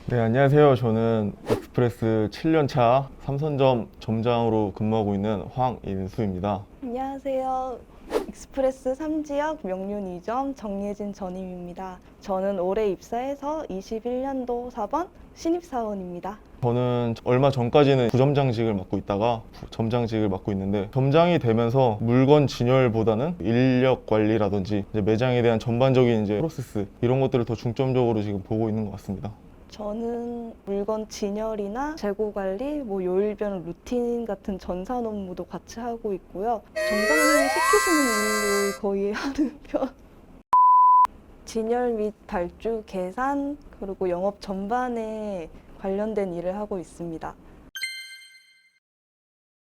네, 안녕하세요. 저는 익스프레스 7년차 삼선점 점장으로 근무하고 있는 황인수입니다. 안녕하세요. 익스프레스 3지역 명륜 2점 정예진 전임입니다. 저는 올해 입사해서 21년도 4번 신입사원입니다. 저는 얼마 전까지는 부점장직을 맡고 있다가 점장직을 맡고 있는데, 점장이 되면서 물건 진열보다는 인력 관리라든지 이제 매장에 대한 전반적인 이제 프로세스 이런 것들을 더 중점적으로 지금 보고 있는 것 같습니다. 저는 물건 진열이나 재고 관리, 요일별 루틴 같은 전산 업무도 같이 하고 있고요. 점장님이 시키시는 일을 거의 하는 편. 진열 및 발주, 계산, 그리고 영업 전반에 관련된 일을 하고 있습니다.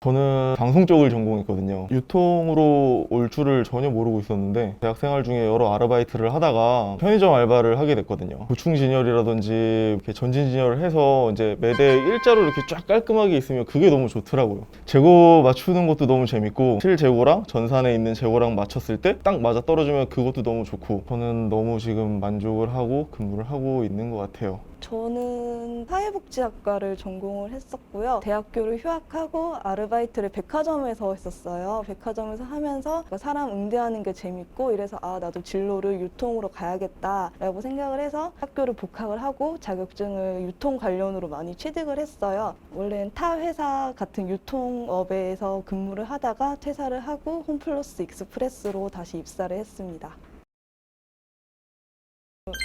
저는 방송 쪽을 전공했거든요. 유통으로 올 줄을 전혀 모르고 있었는데, 대학 생활 중에 여러 아르바이트를 하다가 편의점 알바를 하게 됐거든요. 보충 진열이라든지 이렇게 전진 진열을 해서 이제 매대 일자로 이렇게 쫙 깔끔하게 있으면 그게 너무 좋더라고요. 재고 맞추는 것도 너무 재밌고, 실재고랑 전산에 있는 재고랑 맞췄을 때 딱 맞아 떨어지면 그것도 너무 좋고, 저는 너무 지금 만족을 하고 근무를 하고 있는 것 같아요. 저는 사회복지학과를 전공을 했었고요. 대학교를 휴학하고 아르바이트를 백화점에서 했었어요. 백화점에서 하면서 사람 응대하는 게 재밌고 이래서 나도 진로를 유통으로 가야겠다라고 생각을 해서 학교를 복학을 하고 자격증을 유통 관련으로 많이 취득을 했어요. 원래는 타 회사 같은 유통업에서 근무를 하다가 퇴사를 하고 홈플러스 익스프레스로 다시 입사를 했습니다.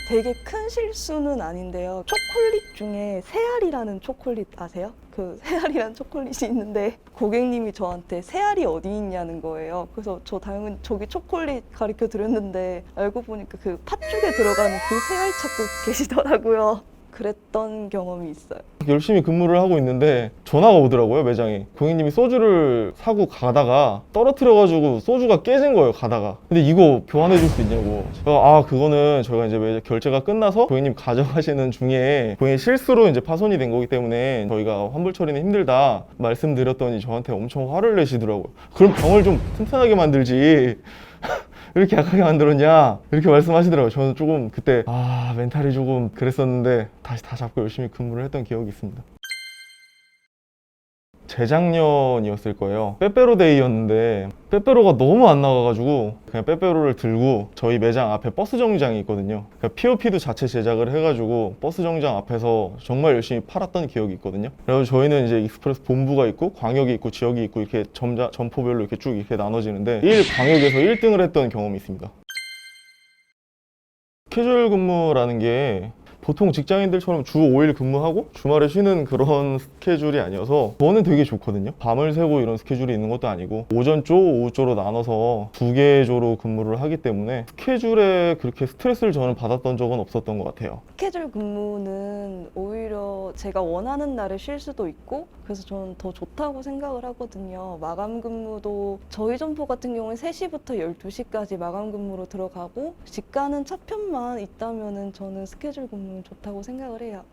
되게 큰 실수는 아닌데요. 초콜릿 중에 새알이라는 초콜릿 아세요? 그 새알이라는 초콜릿이 있는데 고객님이 저한테 새알이 어디 있냐는 거예요. 그래서 저 당연히 저기 초콜릿 가르쳐 드렸는데 알고 보니까 그 팥죽에 들어가는 그 새알 찾고 계시더라고요. 그랬던 경험이 있어요. 열심히 근무를 하고 있는데 전화가 오더라고요, 매장에. 고객님이 소주를 사고 가다가 떨어뜨려가지고 소주가 깨진 거예요, 가다가. 근데 이거 교환해 줄 수 있냐고. 그거는 저희가 이제 결제가 끝나서 고객님 가져가시는 중에 고객님 실수로 이제 파손이 된 거기 때문에 저희가 환불 처리는 힘들다 말씀드렸더니 저한테 엄청 화를 내시더라고요. 그럼 병을 좀 튼튼하게 만들지. 이렇게 약하게 만들었냐 이렇게 말씀하시더라고요. 저는 조금 그때 멘탈이 조금 그랬었는데 다시 다 잡고 열심히 근무를 했던 기억이 있습니다. 재작년이었을 거예요. 빼빼로데이였는데 빼빼로가 너무 안 나가가지고 그냥 빼빼로를 들고 저희 매장 앞에 버스 정류장이 있거든요. 그러니까 POP도 자체 제작을 해가지고 버스 정류장 앞에서 정말 열심히 팔았던 기억이 있거든요. 그래서 저희는 이제 익스프레스 본부가 있고 광역이 있고 지역이 있고 이렇게 점포별로 이렇게 쭉 이렇게 나눠지는데 1광역에서 1등을 했던 경험이 있습니다. 스케줄 근무라는 게 보통 직장인들처럼 주 5일 근무하고 주말에 쉬는 그런 스케줄이 아니어서 저는 되게 좋거든요. 밤을 새고 이런 스케줄이 있는 것도 아니고 오전 조, 오후 조로 나눠서 두 개의 조로 근무를 하기 때문에 스케줄에 그렇게 스트레스를 저는 받았던 적은 없었던 것 같아요. 스케줄 근무는 오히려 제가 원하는 날에 쉴 수도 있고 그래서 저는 더 좋다고 생각을 하거든요. 마감 근무도 저희 점포 같은 경우는 3시부터 12시까지 마감 근무로 들어가고 직가는 차편만 있다면 저는 스케줄 근무는 좋다고 생각을 해요.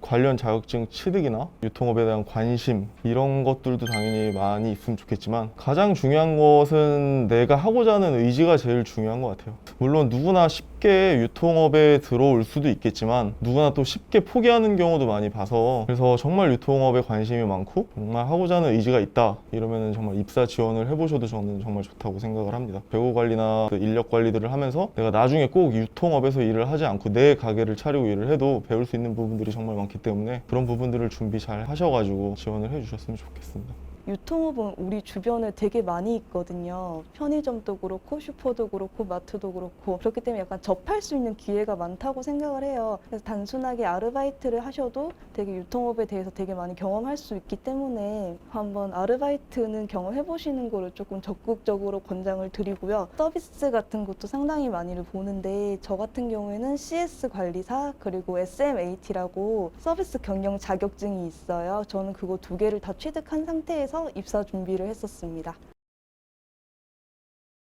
관련 자격증 취득이나 유통업에 대한 관심 이런 것들도 당연히 많이 있으면 좋겠지만 가장 중요한 것은 내가 하고자 하는 의지가 제일 중요한 것 같아요. 물론 누구나 쉽게 유통업에 들어올 수도 있겠지만 누구나 또 쉽게 포기하는 경우도 많이 봐서, 그래서 정말 유통업에 관심이 많고 정말 하고자 하는 의지가 있다 이러면 정말 입사 지원을 해보셔도 저는 정말 좋다고 생각을 합니다. 재고 관리나 인력 관리들을 하면서 내가 나중에 꼭 유통업에서 일을 하지 않고 내 가게를 차리고 일을 해도 배울 수 있는 부분들이 정말 많기 때문에 그런 부분들을 준비 잘 하셔가지고 지원을 해주셨으면 좋겠습니다. 유통업은 우리 주변에 되게 많이 있거든요. 편의점도 그렇고 슈퍼도 그렇고 마트도 그렇고 그렇기 때문에 약간 접할 수 있는 기회가 많다고 생각을 해요. 그래서 단순하게 아르바이트를 하셔도 되게 유통업에 대해서 되게 많이 경험할 수 있기 때문에 한번 아르바이트는 경험해 보시는 거를 조금 적극적으로 권장을 드리고요. 서비스 같은 것도 상당히 많이를 보는데 저 같은 경우에는 CS 관리사 그리고 SMAT라고 서비스 경영 자격증이 있어요. 저는 그거 2개를 다 취득한 상태에서 입사 준비를 했었습니다.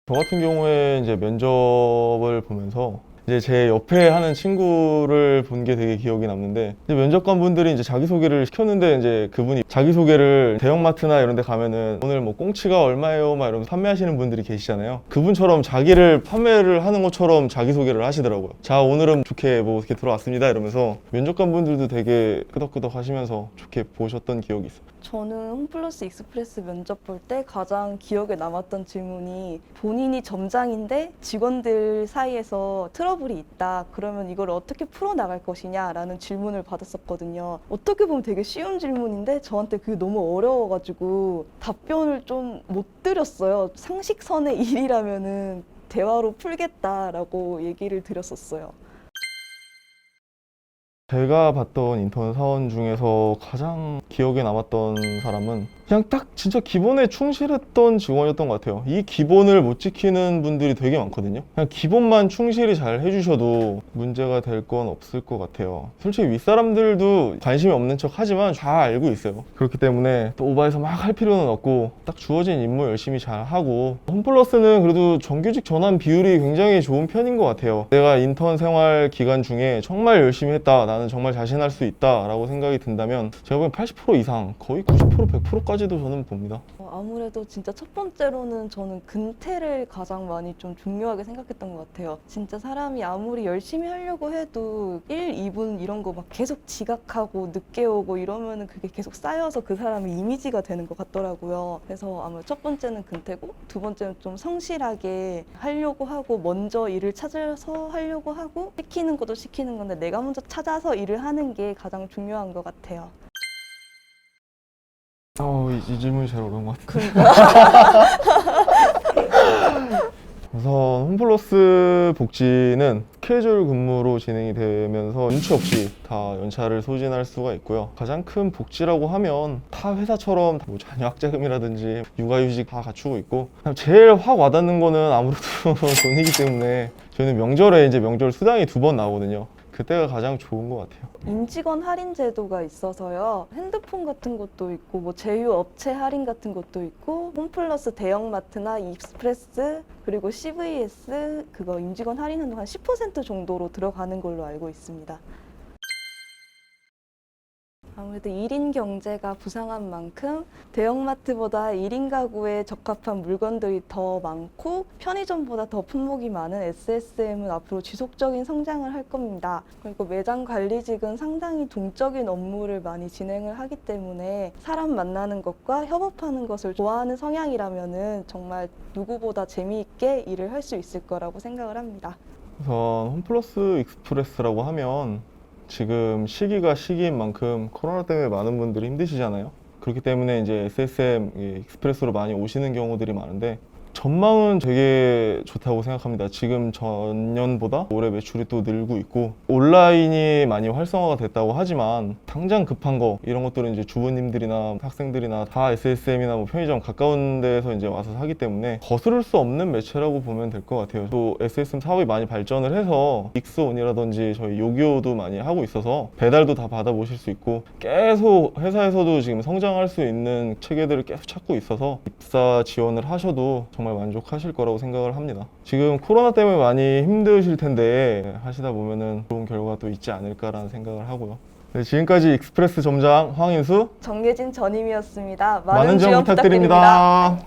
저 같은 경우에 이제 면접을 보면서 이제 제 옆에 하는 친구를 본 게 되게 기억이 남는데, 이제 면접관 분들이 이제 자기소개를 시켰는데, 이제 그분이 자기소개를 대형마트나 이런 데 가면은 오늘 뭐 꽁치가 얼마예요 막 이러면서 판매하시는 분들이 계시잖아요. 그분처럼 자기를 판매를 하는 것처럼 자기소개를 하시더라고요. 자, 오늘은 좋게 뭐 이렇게 들어왔습니다 이러면서 면접관 분들도 되게 끄덕끄덕 하시면서 좋게 보셨던 기억이 있어요. 저는 홈플러스 익스프레스 면접 볼 때 가장 기억에 남았던 질문이, 본인이 점장인데 직원들 사이에서 트러블이 있다. 그러면 이걸 어떻게 풀어나갈 것이냐라는 질문을 받았었거든요. 어떻게 보면 되게 쉬운 질문인데 저한테 그게 너무 어려워가지고 답변을 좀 못 드렸어요. 상식선의 일이라면은 대화로 풀겠다라고 얘기를 드렸었어요. 제가 봤던 인턴 사원 중에서 가장 기억에 남았던 사람은 그냥 딱 진짜 기본에 충실했던 직원이었던 것 같아요. 이 기본을 못 지키는 분들이 되게 많거든요. 그냥 기본만 충실히 잘 해주셔도 문제가 될 건 없을 것 같아요. 솔직히 윗사람들도 관심이 없는 척 하지만 다 알고 있어요. 그렇기 때문에 또 오바해서 막 할 필요는 없고 딱 주어진 임무 열심히 잘 하고, 홈플러스는 그래도 정규직 전환 비율이 굉장히 좋은 편인 것 같아요. 내가 인턴 생활 기간 중에 정말 열심히 했다, 나는 정말 자신할 수 있다 라고 생각이 든다면 제가 보기엔 80% 이상, 거의 90% 100%까지도 저는 봅니다. 아무래도 진짜 첫 번째로는 저는 근태를 가장 많이 좀 중요하게 생각했던 것 같아요. 진짜 사람이 아무리 열심히 하려고 해도 1, 2분 이런 거 막 계속 지각하고 늦게 오고 이러면은 그게 계속 쌓여서 그 사람의 이미지가 되는 것 같더라고요. 그래서 아마 첫 번째는 근태고, 두 번째는 좀 성실하게 하려고 하고, 먼저 일을 찾아서 하려고 하고, 시키는 것도 시키는 건데 내가 먼저 찾아서 일을 하는 게 가장 중요한 것 같아요. 이 질문이 제일 어려운 것 같아요. 우선 홈플러스 복지는 스케줄 근무로 진행이 되면서 눈치 없이 다 연차를 소진할 수가 있고요. 가장 큰 복지라고 하면 타 회사처럼 뭐 자녀 학자금이라든지 육아휴직 다 갖추고 있고, 제일 확 와닿는 거는 아무래도 돈이기 때문에 저희는 명절에 이제 명절 수당이 2번 나오거든요. 그때가 가장 좋은 것 같아요. 임직원 할인 제도가 있어서요. 핸드폰 같은 것도 있고, 뭐 제휴 업체 할인 같은 것도 있고, 홈플러스 대형마트나 익스프레스, 그리고 CVS 그거 임직원 할인은 한 10% 정도로 들어가는 걸로 알고 있습니다. 아무래도 1인 경제가 부상한 만큼 대형마트보다 1인 가구에 적합한 물건들이 더 많고 편의점보다 더 품목이 많은 SSM은 앞으로 지속적인 성장을 할 겁니다. 그리고 매장 관리직은 상당히 동적인 업무를 많이 진행을 하기 때문에 사람 만나는 것과 협업하는 것을 좋아하는 성향이라면은 정말 누구보다 재미있게 일을 할 수 있을 거라고 생각을 합니다. 우선 홈플러스 익스프레스라고 하면 지금 시기가 시기인 만큼 코로나 때문에 많은 분들이 힘드시잖아요. 그렇기 때문에 이제 SSM 익스프레스로 많이 오시는 경우들이 많은데, 전망은 되게 좋다고 생각합니다. 지금 전년보다 올해 매출이 또 늘고 있고, 온라인이 많이 활성화가 됐다고 하지만 당장 급한 거 이런 것들은 이제 주부님들이나 학생들이나 다 SSM이나 뭐 편의점 가까운 데서 이제 와서 사기 때문에 거스를 수 없는 매체라고 보면 될 것 같아요. 또 SSM 사업이 많이 발전을 해서 익스온이라든지 저희 요기요도 많이 하고 있어서 배달도 다 받아보실 수 있고, 계속 회사에서도 지금 성장할 수 있는 체계들을 계속 찾고 있어서 입사 지원을 하셔도 정말 만족하실 거라고 생각을 합니다. 지금 코로나 때문에 많이 힘드실 텐데 하시다 보면은 좋은 결과도 있지 않을까라는 생각을 하고요. 네, 지금까지 익스프레스 점장 황인수, 정예진 전임이었습니다. 많은 지원 부탁드립니다.